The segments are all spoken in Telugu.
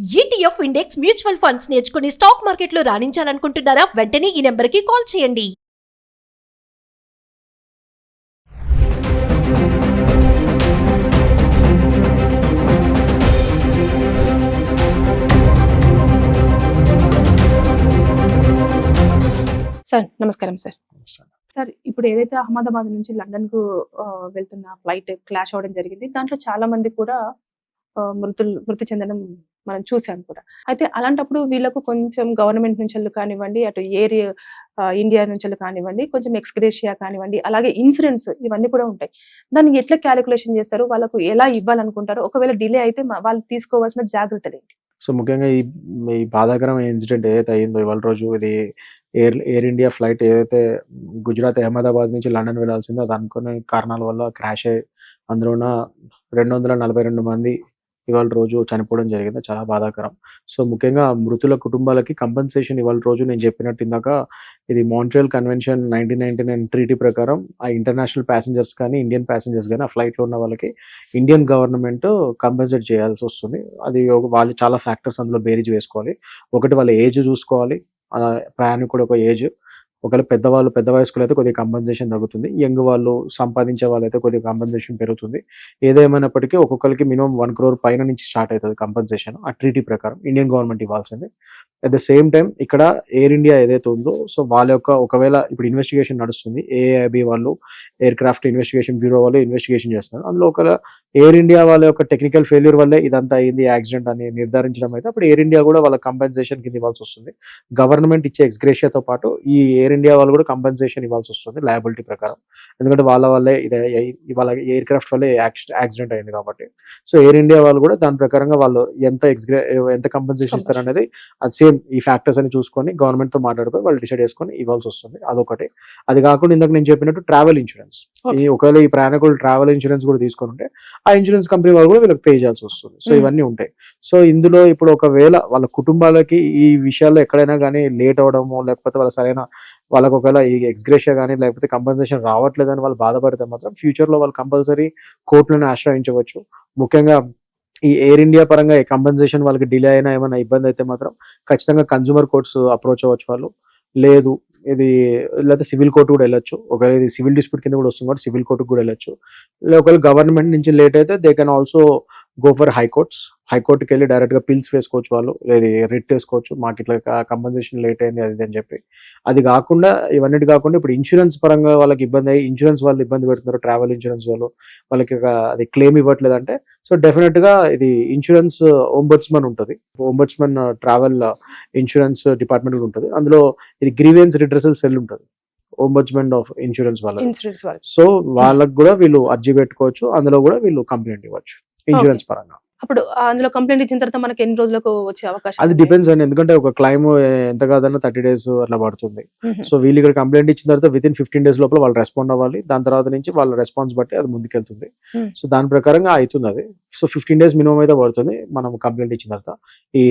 ఈటీఎఫ్ ఇండెక్స్ మ్యూచువల్ ఫండ్స్ నేర్చుకుని స్టాక్ మార్కెట్లో రాణించాలనుకుంటున్నారా? వెంటనే ఈ నెంబర్కి కాల్ చేయండి. సార్ నమస్కారం సార్. సార్ ఇప్పుడు ఏదైతే అహ్మదాబాద్ నుంచి లండన్ కు వెళ్తున్న ఫ్లైట్ క్లాష్ అవ్వడం జరిగింది, దాంట్లో చాలా మంది కూడా మృతి చెందడం మనం చూసాం కూడా. అయితే అలాంటప్పుడు వీళ్ళకు కొంచెం గవర్నమెంట్ నుంచి కానివ్వండి, అటు ఎయిర్ ఇండియా నుంచి కానివ్వండి, కొంచెం ఎక్స్గ్రేషియా కానివ్వండి, అలాగే ఇన్సూరెన్స్ ఇవన్నీ కూడా ఉంటాయి. దాన్ని ఎట్లా క్యాలిక్యులేషన్ చేస్తారు, వాళ్ళకు ఎలా ఇవ్వాలనుకుంటారు, ఒకవేళ డిలే అయితే వాళ్ళు తీసుకోవాల్సిన జాగ్రత్తలు ఏంటి? సో ముఖ్యంగా ఈ బాధాకరమైన ఇన్సిడెంట్ ఏదైతే అయిందో ఇవాళ రోజు, ఇది ఎయిర్ ఇండియా ఫ్లైట్ ఏదైతే గుజరాత్ అహ్మదాబాద్ నుంచి లండన్ వెళ్లాల్సిందో అది అనుకునే కారణాల వల్ల క్రాష్ అయ్యి అందులో ఉన్న 242 మంది ఇవాళ రోజు చనిపోవడం జరిగింది. చాలా బాధాకరం. సో ముఖ్యంగా మృతుల కుటుంబాలకి కంపెన్సేషన్ ఇవాళ రోజు నేను చెప్పినట్టు ఇందాక, ఇది మాంట్రియల్ కన్వెన్షన్ 1999 ట్రీటీ ప్రకారం ఆ ఇంటర్నేషనల్ ప్యాసింజర్స్ కానీ ఇండియన్ ప్యాసింజర్స్ కానీ ఆ ఫ్లైట్లో ఉన్న వాళ్ళకి ఇండియన్ గవర్నమెంట్ కంపెన్సేట్ చేయాల్సి వస్తుంది. అది వాళ్ళు చాలా ఫ్యాక్టర్స్ అందులో బేరీజ్ వేసుకోవాలి. ఒకటి వాళ్ళ ఏజ్ చూసుకోవాలి, ప్రయాణికుడు ఒక ఏజ్. ఒకవేళ పెద్ద వయస్కులు అయితే కొద్దిగా కంపెన్సేషన్ తగ్గుతుంది, యంగ్ వాళ్ళు సంపాదించే వాళ్ళైతే కొద్దిగా కంపెన్సేషన్ పెరుగుతుంది. ఏదేమైనప్పటికీ ఒక్కొక్కరికి మినిమం 1 crore పైన నుంచి స్టార్ట్ అవుతుంది కంపెన్సేషన్ ఆ ట్రీటీ ప్రకారం ఇండియన్ గవర్నమెంట్ ఇవ్వాల్సింది. అట్ ద సేమ్ టైం ఇక్కడ ఎయిర్ ఇండియా ఏదైతే ఉందో, సో వాళ్ళ యొక్క ఒకవేళ ఇప్పుడు ఇన్వెస్టిగేషన్ నడుస్తుంది, ఏఐబి వాళ్ళు ఎయిర్ క్రాఫ్ట్ ఇన్వెస్టిగేషన్ బ్యూరో వాళ్ళు ఇన్వెస్టిగేషన్ చేస్తున్నారు. అందులో ఒకవేళ ఎయిర్ ఇండియా వాళ్ళ యొక్క టెక్నికల్ ఫెయిల్యూర్ వల్లే ఇదంతా అయింది యాక్సిడెంట్ అని నిర్ధారించడం అయితే అప్పుడు ఎయిర్ ఇండియా కూడా వాళ్ళ కంపెన్సేషన్ కింద ఇవ్వాల్సి వస్తుంది. గవర్నమెంట్ ఇచ్చే ఎక్స్గ్రేషియాతో పాటు ఈ ఎయిర్ ఇండియా వాళ్ళు కూడా కంపెన్సేషన్ ఇవ్వాల్సి వస్తుంది లయబిలిటీ ప్రకారం. ఎందుకంటే వాళ్ళ వల్లే వాళ్ళ ఎయిర్ క్రాఫ్ట్ వల్లే యాక్సిడెంట్ అయింది కాబట్టి. సో ఎయిర్ ఇండియా వాళ్ళు కూడా దాని ప్రకారంగా వాళ్ళు ఎంత కంపెన్సేషన్ ఇస్తారు అనేది అది సేమ్ ఈ ఫ్యాక్టర్స్ అని చూసుకొని గవర్నమెంట్ తో మాట్లాడుకొని వాళ్ళు డిసైడ్ చేసుకొని ఇవ్వాల్సి వస్తుంది. అదొకటి. అది కాకుండా ఇందాక నేను చెప్పినట్టు ట్రావెల్ ఇన్సూరెన్స్, ఒకవేళ ఈ ప్రయాణికులు ట్రావెల్ ఇన్సూరెన్స్ కూడా తీసుకొని ఉంటే ఆ ఇన్సూరెన్స్ కంపెనీ వాళ్ళు కూడా వీళ్ళకి పే చేయాల్సి వస్తుంది. సో ఇవన్నీ ఉంటాయి. సో ఇందులో ఇప్పుడు ఒకవేళ వాళ్ళ కుటుంబాలకి ఈ విషయాల్లో ఎక్కడైనా కానీ లేట్ అవడము, లేకపోతే వాళ్ళ సరైన వాళ్ళకి ఒకవేళ ఈ ఎక్స్గ్రేషియా కానీ లేకపోతే కంపెన్సేషన్ రావట్లేదని వాళ్ళు బాధపడితే మాత్రం ఫ్యూచర్ లో వాళ్ళు కంపల్సరీ కోర్టులను ఆశ్రయించవచ్చు. ముఖ్యంగా ఈ ఎయిర్ ఇండియా పరంగా కంపెన్సేషన్ వాళ్ళకి డిలే అయినా ఏమైనా ఇబ్బంది అయితే మాత్రం ఖచ్చితంగా కన్జ్యూమర్ కోర్ట్స్ అప్రోచ్ అవ్వచ్చు వాళ్ళు. లేదు ఇది లేకపోతే సివిల్ కోర్టు కూడా వెళ్ళొచ్చు. ఒకవేళ ఇది సివిల్ డిస్ప్యూట్ కింద కూడా వస్తుంది కాబట్టి సివిల్ కోర్టుకు కూడా వెళ్ళొచ్చు. ఒకవేళ గవర్నమెంట్ నుంచి లేట్ అయితే they can also go for హైకోర్టుకి వెళ్ళి డైరెక్ట్ గా పిల్స్ వేసుకోవచ్చు వాళ్ళు, లేదా రిట్ వేసుకోవచ్చు, మాకు ఇట్లా కంపెన్సేషన్ లేట్ అయింది అది అని చెప్పి. అది కాకుండా ఇవన్నిటి కాకుండా ఇప్పుడు ఇన్సూరెన్స్ పరంగా వాళ్ళకి ఇబ్బంది అయ్యి ఇన్సూరెన్స్ వాళ్ళు ఇబ్బంది పెడుతున్నారు, ట్రావెల్ ఇన్సూరెన్స్ వాళ్ళు వాళ్ళకి అది క్లెయిమ్ ఇవ్వట్లేదంటే సో డెఫినెట్ గా ఇది ఇన్సూరెన్స్ ఓంబడ్స్మన్ ఉంటుంది, ఓంబడ్స్మన్ ట్రావెల్ ఇన్సూరెన్స్ డిపార్ట్మెంట్ కూడా ఉంటుంది. అందులో ఇది గ్రీవెన్స్ రిడ్రెసల్ సెల్ ఉంటుంది ఓంబడ్స్మన్ ఆఫ్ ఇన్సూరెన్స్ వాళ్ళకి. సో వాళ్ళకి కూడా వీళ్ళు అర్జీ పెట్టుకోవచ్చు, అందులో కూడా వీళ్ళు కంప్లైంట్ ఇవ్వచ్చు ఇన్సూరెన్స్ పరంగా. అప్పుడు అందులో కంప్లైంట్ ఇచ్చిన తర్వాత మనకి ఎన్ని రోజులకు వచ్చే అవకాశం? అది డిపెండ్స్ అండి, ఎందుకంటే ఒక క్లైమ్ ఎంత కాదన్నా 30 days అట్లా పడుతుంది. సో వీళ్ళు ఇక్కడ కంప్లైంట్ ఇచ్చిన తర్వాత విత్ ఇన్ 15 days లోపల వాళ్ళు రెస్పాండ్ అవ్వాలి. దాని తర్వాత నుంచి వాళ్ళ రెస్పాన్స్ బట్టి అది ముందుకెళ్తుంది. సో దాని ప్రకారంగా అవుతుంది అది. సో 15 days మినిమం అయితే పడుతుంది మనం కంప్లైంట్ ఇచ్చిన తర్వాత. ఈ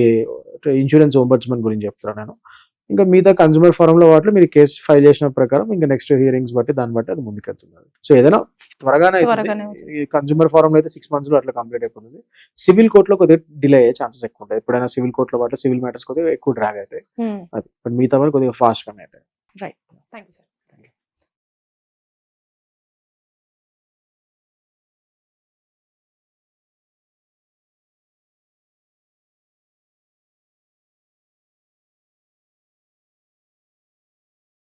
ఇన్సూరెన్స్ ఓంబడ్స్మన్ గురించి చెప్తున్నాను నేను. ఇంకా మిగతా కన్స్యూమర్ ఫోరంలో వాటిలో మీరు కేసు ఫైల్ చేసిన ప్రకారం ఇంకా నెక్స్ట్ హియరింగ్స్ బట్టి దాన్ని బట్టి అది ముందుకెళ్తుంది. సో ఏదైనా త్వరగానే ఈ కన్స్యూమర్ ఫోరంలో అయితే 6 months లో అట్లా కంప్లీట్ అయిపోతుంది. సివిల్ కోర్టులో కొద్దిగా డిలే అయ్యే ఛాన్సెస్ ఎక్కువ ఉంటాయి. ఎప్పుడైనా సివిల్ కోర్టులో వాటి సివిల్ మ్యాటర్స్ కొద్దిగా ఎక్కువ డ్రాగ్ అవుతాయి. అది మిగతా వాళ్ళు కొద్దిగా ఫాస్ట్ గానే అవుతాయి. Right, thank you sir.